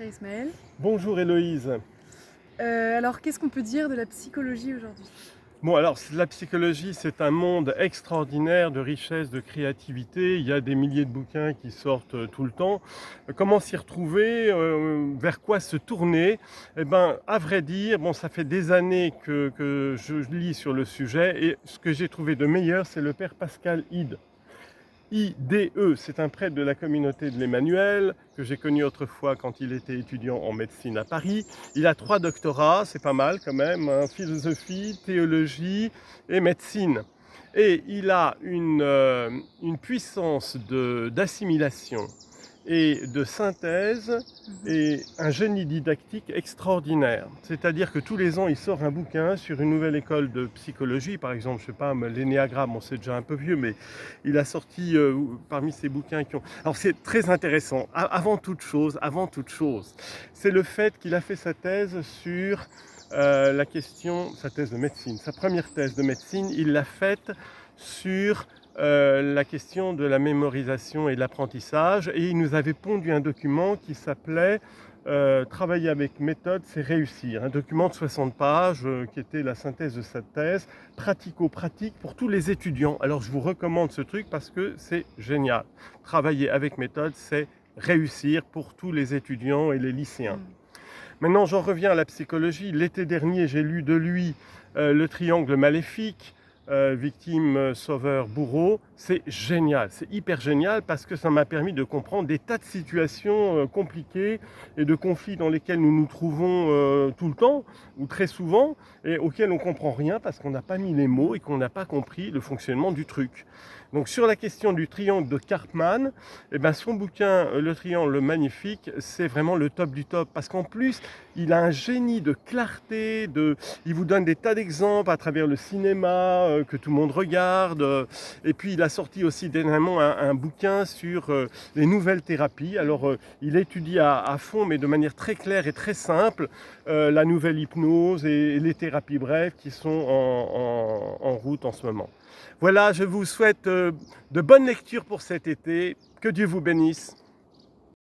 Ismaël. Bonjour Héloïse. Alors, qu'est-ce qu'on peut dire de la psychologie aujourd'hui? Bon, alors la psychologie, c'est un monde extraordinaire de richesse, de créativité. Il y a des milliers de bouquins qui sortent tout le temps. Comment s'y retrouver? Vers quoi se tourner? Eh ben, à vrai dire, bon, ça fait des années que je lis sur le sujet et ce que j'ai trouvé de meilleur, c'est le père Pascal Ide. IDE, c'est un prêtre de la communauté de l'Emmanuel que j'ai connu autrefois quand il était étudiant en médecine à Paris. Il a 3 doctorats, c'est pas mal quand même, hein, philosophie, théologie et médecine. Et il a une puissance d'assimilation et de synthèse et un génie didactique extraordinaire. C'est-à-dire que tous les ans, il sort un bouquin sur une nouvelle école de psychologie, par exemple, je sais pas, l'énéagramme, on c'est déjà un peu vieux, mais il a sorti parmi ses bouquins qui ont... Alors c'est très intéressant. Avant toute chose, c'est le fait qu'il a fait sa thèse sur la question, sa thèse de médecine, sa première thèse de médecine, il l'a faite sur la question de la mémorisation et de l'apprentissage, et il nous avait pondu un document qui s'appelait Travailler avec méthode, c'est réussir. Un document de 60 pages qui était la synthèse de sa thèse, pratico-pratique pour tous les étudiants. Alors je vous recommande ce truc parce que c'est génial. Travailler avec méthode, c'est réussir pour tous les étudiants et les lycéens. Maintenant, j'en reviens à la psychologie. L'été dernier, j'ai lu de lui Le triangle maléfique, victime, sauveur, bourreau. C'est génial, c'est hyper génial parce que ça m'a permis de comprendre des tas de situations compliquées et de conflits dans lesquels nous nous trouvons tout le temps ou très souvent et auxquels on ne comprend rien parce qu'on n'a pas mis les mots et qu'on n'a pas compris le fonctionnement du truc. Donc sur la question du triangle de Karpman, eh ben, son bouquin Le triangle magnifique, c'est vraiment le top du top parce qu'en plus, il a un génie de clarté, il vous donne des tas d'exemples à travers le cinéma que tout le monde regarde. Et puis il a sorti aussi dernièrement un bouquin sur les nouvelles thérapies. Alors il étudie à fond, mais de manière très claire et très simple, la nouvelle hypnose et les thérapies brèves qui sont en route en ce moment. Voilà, je vous souhaite de bonnes lectures pour cet été. Que Dieu vous bénisse.